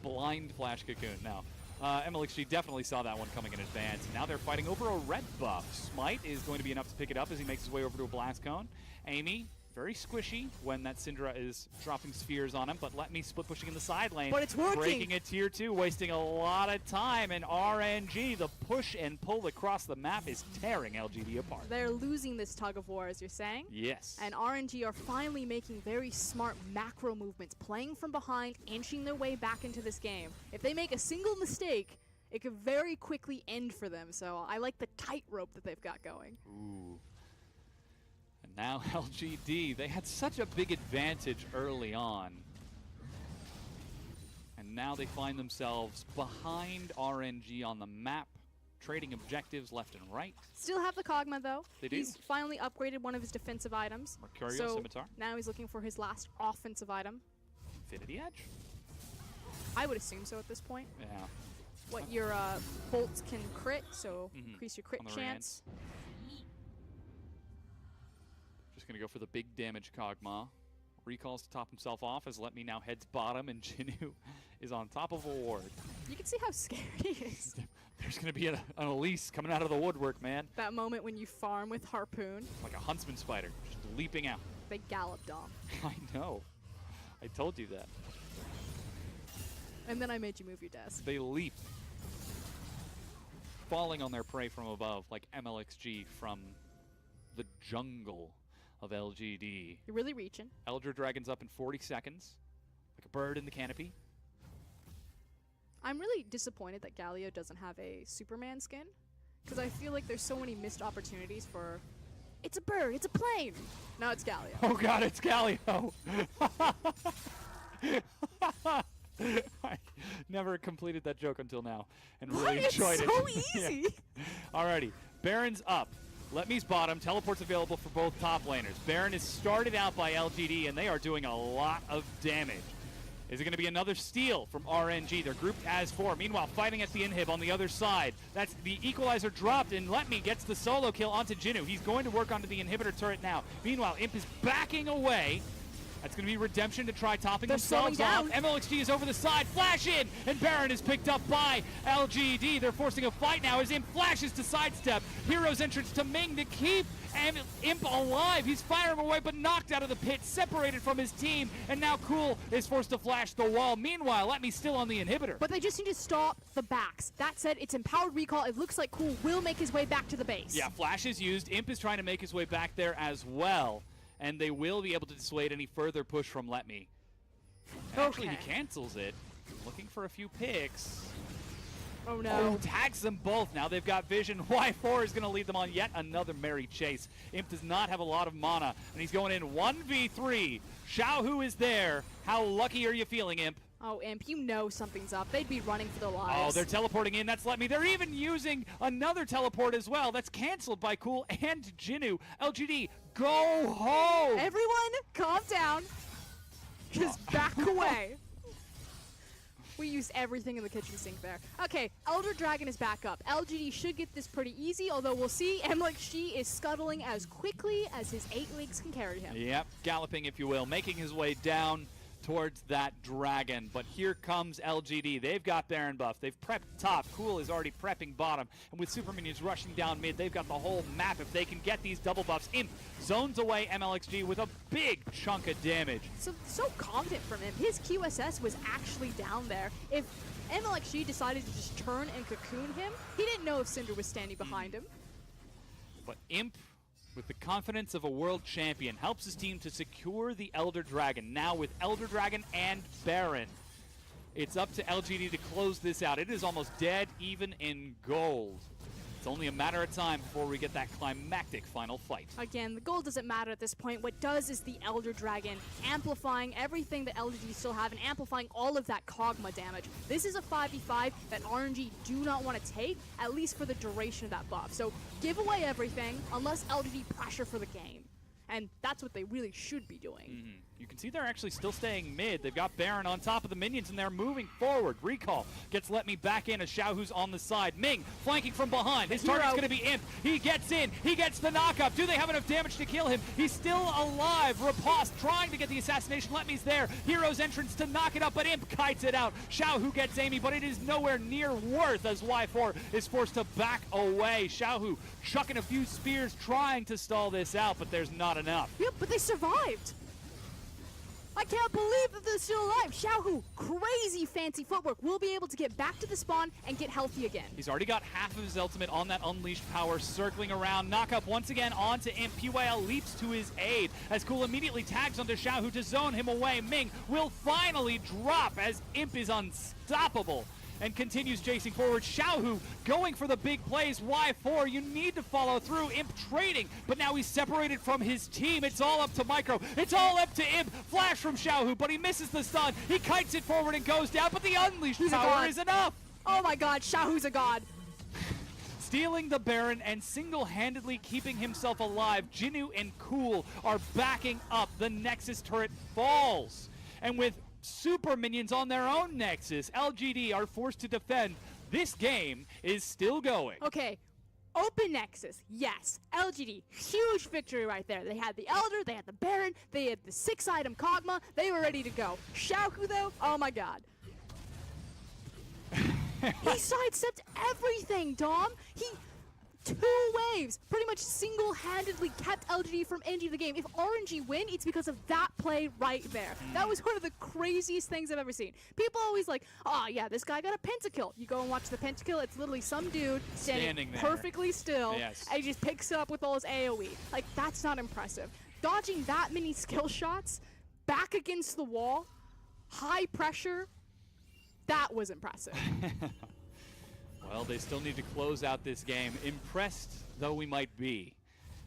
Blind Flash Cocoon. Now, MLXG definitely saw that one coming in advance. Now they're fighting over a red buff. Smite is going to be enough to pick it up as he makes his way over to a Blast Cone. Amy, very squishy when that Syndra is dropping spheres on him, but Let Me split pushing in the side lane. But it's working. Breaking a tier 2, wasting a lot of time, and RNG, the push and pull across the map is tearing LGD apart. They're losing this tug of war, as you're saying. Yes. And RNG are finally making very smart macro movements, playing from behind, inching their way back into this game. If they make a single mistake, it could very quickly end for them. So I like the tightrope that they've got going. Ooh. And now LGD, they had such a big advantage early on. And now they find themselves behind RNG on the map, trading objectives left and right. Still have the Kog'Maw, though. They do. He's finally upgraded one of his defensive items. Mercurial so Scimitar. now he's looking for his last offensive item. Infinity Edge? I would assume so at this point. Yeah. What your bolts can crit, so increase your crit On the chance. Just going to go for the big damage Kog'Maw. Recalls to top himself off as Let Me now heads bottom, and Jinnu is on top of a ward. You can see how scared he is. There's going to be an Elise coming out of the woodwork, man. That moment when you farm with Harpoon, Like a huntsman spider, just leaping out. they gallop Dom. I know. I told you that. And then I made you move your desk. They leap. falling on their prey from above, like MLXG from the jungle of LGD. You're really reaching. Elder Dragon's up in 40 seconds, like a bird in the canopy. I'm really disappointed that Galio doesn't have a Superman skin, because I feel like there's so many missed opportunities for, it's a bird, it's a plane. No, it's Galio. Oh god, it's Galio. I never completed that joke until now and really enjoyed it. It's so easy. Yeah. Alrighty, Baron's up. Let Me's bottom. Teleport's available for both top laners. Baron is started out by LGD, and they are doing a lot of damage. Is it going to be another steal from RNG? They're grouped as 4. Meanwhile, fighting at the inhib on the other side. That's the equalizer dropped, and Let Me gets the solo kill onto Jinu. He's going to work onto the inhibitor turret now. Meanwhile, Imp is backing away. That's going to be redemption to try topping themselves off. MLXG is over the side. Flash in, and Baron is picked up by LGD. They're forcing a fight now as Imp flashes to sidestep. Hero's entrance to Ming to keep Imp alive. He's firing away, but knocked out of the pit, separated from his team, and now Cool is forced to flash the wall. Meanwhile, Let Me still on the inhibitor. But they just need to stop the backs. That said, it's empowered recall. It looks like Cool will make his way back to the base. Yeah, flash is used. Imp is trying to make his way back there as well. And they will be able to dissuade any further push from Let Me. Actually, he cancels it. Looking for a few picks. Oh no. Oh, tags them both. Now they've got vision. Y4 is going to lead them on yet another merry chase. Imp does not have a lot of mana, and he's going in 1v3. Xiaohu is there. How lucky are you feeling, Imp? Oh, Imp, you know something's up. They'd be running for their lives. Oh, they're teleporting in. That's Let Me. They're even using another teleport as well. That's canceled by Cool and Jinu. LGD, go home! Everyone, calm down. Just back away. We used everything in the kitchen sink there. Okay, Elder Dragon is back up. LGD should get this pretty easy, although we'll see. MLXG is scuttling as quickly as his 8 legs can carry him. Yep, galloping, if you will, making his way down towards that dragon. But here comes LGD. They've got Baron buff. They've prepped top. Cool is already prepping bottom. And with super minions rushing down mid, they've got the whole map. If they can get these double buffs, Imp zones away MLXG with a big chunk of damage. So confident from him. His QSS was actually down there. If MLXG decided to just turn and cocoon him, he didn't know if Cinder was standing behind him. But Imp, with the confidence of a world champion, helps his team to secure the Elder Dragon. Now with Elder Dragon and Baron, it's up to LGD to close this out. It is almost dead even in gold. It's only a matter of time before we get that climactic final fight. Again, the gold doesn't matter at this point. What does is the Elder Dragon amplifying everything that LGD still have and amplifying all of that Kog'Maw damage. This is a 5v5 that RNG do not want to take, at least for the duration of that buff. So give away everything unless LGD pressure for the game. And that's what they really should be doing. You can see they're actually still staying mid. They've got Baron on top of the minions, and they're moving forward. Recall gets Let Me back in as Xiaohu's on the side. Ming flanking from behind. His target's going to be Imp. He gets in. He gets the knockup. Do they have enough damage to kill him? He's still alive. Riposte trying to get the assassination. Let Me's there. Hero's entrance to knock it up, but Imp kites it out. Xiaohu gets Amy, but it is nowhere near worth as Y4 is forced to back away. Xiaohu chucking a few spears trying to stall this out, but there's not enough. Yep, but they survived. I can't believe that they're still alive. Xiaohu, crazy fancy footwork, will be able to get back to the spawn and get healthy again. He's already got half of his ultimate on that unleashed power, circling around. Knockup once again onto Imp. PYL leaps to his aid as Cool immediately tags onto Xiaohu to zone him away. Ming will finally drop as Imp is unstoppable and continues chasing forward. Xiaohu going for the big plays. Y4, you need to follow through. Imp trading, but now he's separated from his team. It's all up to Micro. It's all up to Imp. Flash from Xiaohu, but he misses the stun. He kites it forward and goes down, but the unleashed power is enough. Oh my god, Xiaohu's a god. Stealing the Baron and single-handedly keeping himself alive, Jinu and Cool are backing up. The Nexus turret falls. And with super minions on their own Nexus, LGD are forced to defend. This game is still going. Okay, open Nexus, yes. LGD, huge victory right there. They had the Elder, they had the Baron, they had the 6-item Kog'Maw, they were ready to go. Xiaohu though, oh my god. He sidestepped everything, Dom. He 2 waves pretty much single-handedly kept LGD from ending the game. If RNG win, it's because of that play right there. That was one of the craziest things I've ever seen. People always like, oh yeah, this guy got a pentakill. You go and watch the pentakill, it's literally some dude standing there. perfectly still, Yes. and he just picks it up with all his AoE. Like, that's not impressive. Dodging that many skill shots, back against the wall, high pressure, that was impressive. Well, they still need to close out this game. Impressed though we might be,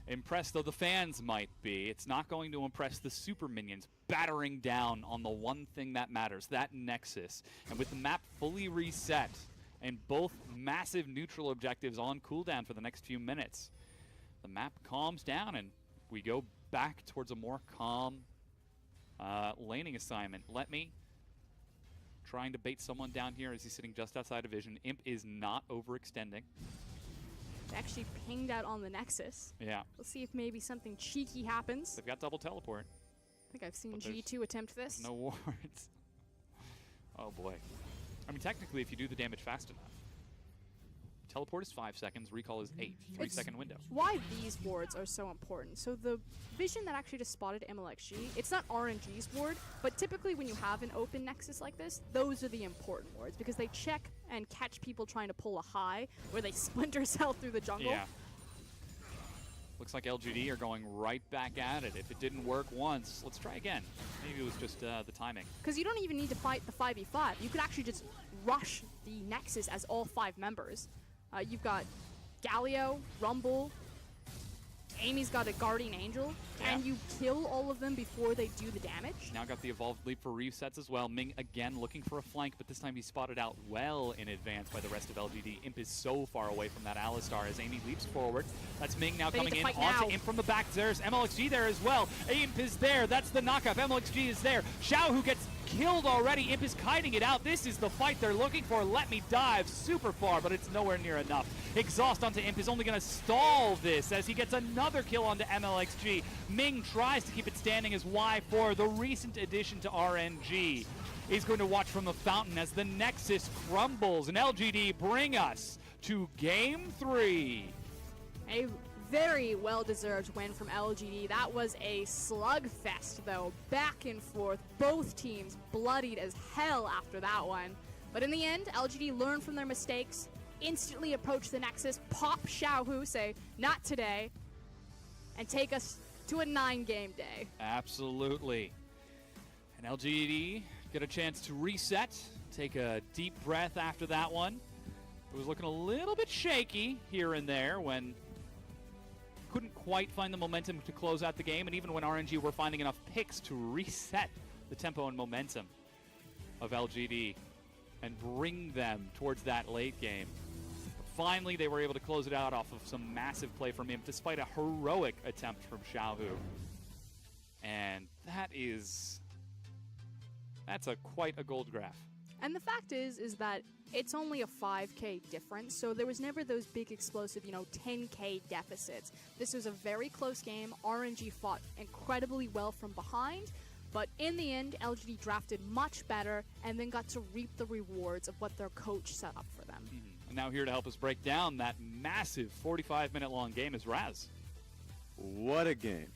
impressed though the fans might be, it's not going to impress the super minions battering down on the one thing that matters, that Nexus. And with the map fully reset and both massive neutral objectives on cooldown for the next few minutes, the map calms down and we go back towards a more calm laning assignment. Let me trying to bait someone down here as he's sitting just outside of vision. Imp is not overextending. Actually pinged out on the Nexus. Yeah. Let's see if maybe something cheeky happens. They've got double teleport. I think I've seen But G2 attempt this. No wards. Oh boy. I mean, technically, if you do the damage fast enough. Teleport is 5 seconds, recall is 8. 3-second window. Why these wards are so important. So the vision that actually just spotted MLXG, it's not RNG's ward, but typically when you have an open Nexus like this, those are the important wards because they check and catch people trying to pull a high where they splinter cell through the jungle. Yeah. Looks like LGD are going right back at it. If it didn't work once, let's try again. Maybe it was just the timing. Because you don't even need to fight the 5v5. You could actually just rush the Nexus as all 5 members. You've got Galio, Rumble, Amy's got a Guardian Angel. Can you kill all of them before they do the damage? Now got the Evolved Leap for resets as well. Ming again looking for a flank, but this time he's spotted out well in advance by the rest of LGD. Imp is so far away from that Alistar as Amy leaps forward. That's Ming now coming in onto Imp from the back. There's MLXG there as well. Imp is there. That's the knockup. MLXG is there. Xiao, who gets killed already. Imp is kiting it out. This is the fight they're looking for. Let me dive super far, but it's nowhere near enough. Exhaust onto Imp is only going to stall this as he gets another kill onto MLXG. Ming tries to keep it standing as Y4, the recent addition to RNG, is going to watch from the fountain as the Nexus crumbles, and LGD bring us to Game 3. A very well-deserved win from LGD. That was a slugfest, though, back and forth. Both teams bloodied as hell after that one. But in the end, LGD learned from their mistakes, instantly approach the Nexus, pop Xiaohu, say, not today, and take us to a 9-game day. Absolutely. And LGD get a chance to reset, take a deep breath after that one. It was looking a little bit shaky here and there when couldn't quite find the momentum to close out the game, and even when RNG were finding enough picks to reset the tempo and momentum of LGD and bring them towards that late game. But finally, they were able to close it out off of some massive play from him, despite a heroic attempt from Xiaohu. And that's quite a gold graph. And the fact is that it's only a 5K difference, so there was never those big explosive, 10K deficits. This was a very close game. RNG fought incredibly well from behind, but in the end, LGD drafted much better and then got to reap the rewards of what their coach set up for them. And now here to help us break down that massive 45-minute-long game is Raz. What a game.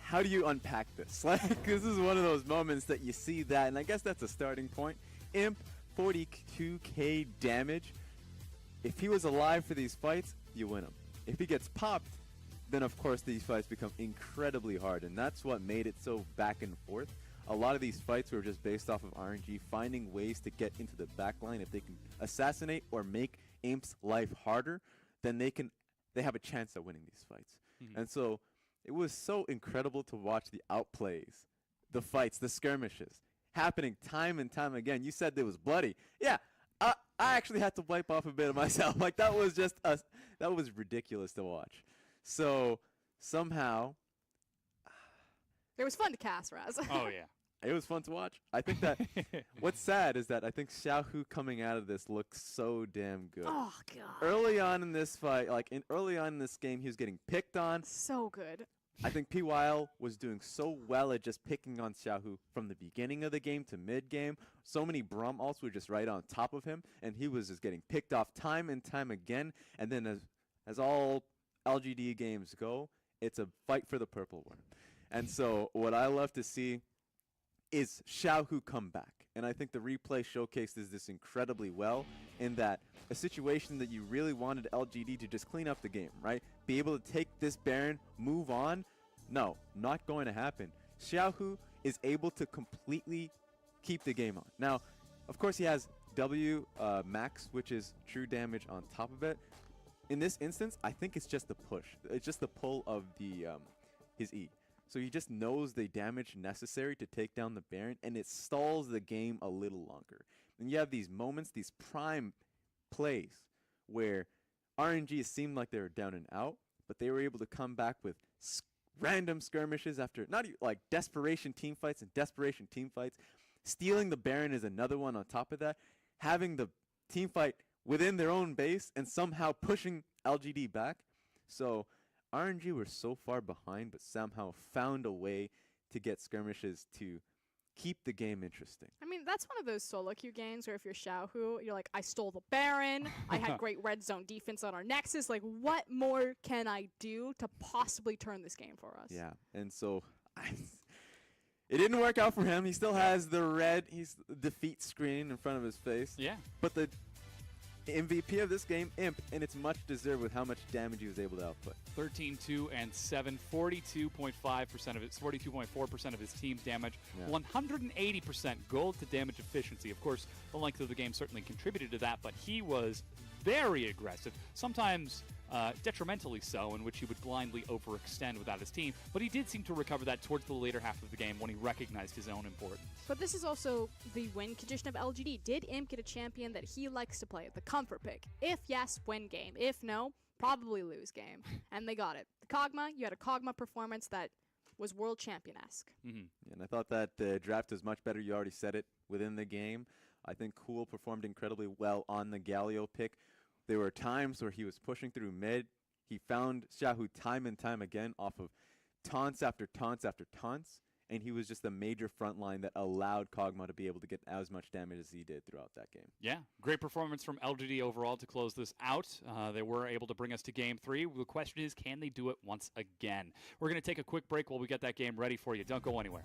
How do you unpack this? Like, this is one of those moments that you see that, and I guess that's a starting point. Imp, 42k damage. If he was alive for these fights, you win him. If he gets popped, then of course these fights become incredibly hard, and that's what made it so back and forth. A lot of these fights were just based off of RNG finding ways to get into the backline. If they can assassinate or make Imp's life harder, then they have a chance at winning these fights. And so it was so incredible to watch the outplays, the fights, the skirmishes happening time and time again. You said it was bloody. Yeah, I actually had to wipe off a bit of myself. Like, that was just that was ridiculous to watch. So somehow It was fun to cast, Raz. Oh, yeah. it was fun to watch. I think that what's sad is that I think Xiaohu coming out of this looks so damn good. Oh, God. Early on in this fight, early on in this game, he was getting picked on. So good. I think PYL was doing so well at just picking on Xiaohu from the beginning of the game to mid-game. So many Brum ults were just right on top of him, and he was just getting picked off time and time again. And then as all LGD games go, it's a fight for the purple one. And so what I love to see is Xiaohu come back. And I think the replay showcases this incredibly well in that a situation that you really wanted LGD to just clean up the game, right? Be able to take this Baron, move on. No, not going to happen. Xiaohu is able to completely keep the game on. Now, of course, he has W max, which is true damage on top of it. In this instance, I think it's just the push. It's just the pull of the his E. So he just knows the damage necessary to take down the Baron, and it stalls the game a little longer. And you have these moments, these prime plays, where RNG seemed like they were down and out, but they were able to come back with random skirmishes after, not like desperation team fights and desperation team fights. Stealing the Baron is another one on top of that. Having the team fight within their own base and somehow pushing LGD back. So RNG were so far behind, but somehow found a way to get skirmishes to keep the game interesting. I mean, that's one of those solo queue games where if you're Xiaohu, you're like, I stole the Baron, I had great red zone defense on our Nexus, like, what more can I do to possibly turn this game for us? Yeah, and so it didn't work out for him. He still has the defeat screen in front of his face. Yeah. But the MVP of this game, Imp, and it's much deserved with how much damage he was able to output. 13-2 and 7, 42.5% of it, 42.4% of his team's damage, 180% gold to damage efficiency. Of course, the length of the game certainly contributed to that, but he was very aggressive, sometimes detrimentally so, in which he would blindly overextend without his team, but he did seem to recover that towards the later half of the game when he recognized his own importance. But this is also the win condition of LGD. Did Imp get a champion that he likes to play, the comfort pick? If yes, win game. If no, probably lose game. And they got it. The Kog'Maw, you had a Kog'Maw performance that was world champion-esque. Mm-hmm. And I thought that the draft was much better. You already said it within the game. I think Cool performed incredibly well on the Galio pick. There were times where he was pushing through mid. He found Xiaohu time and time again off of taunts after taunts after taunts, and he was just a major front line that allowed Kog'Maw to be able to get as much damage as he did throughout that game. Yeah, great performance from LGD overall to close this out. They were able to bring us to Game 3. The question is, can they do it once again? We're going to take a quick break while we get that game ready for you. Don't go anywhere.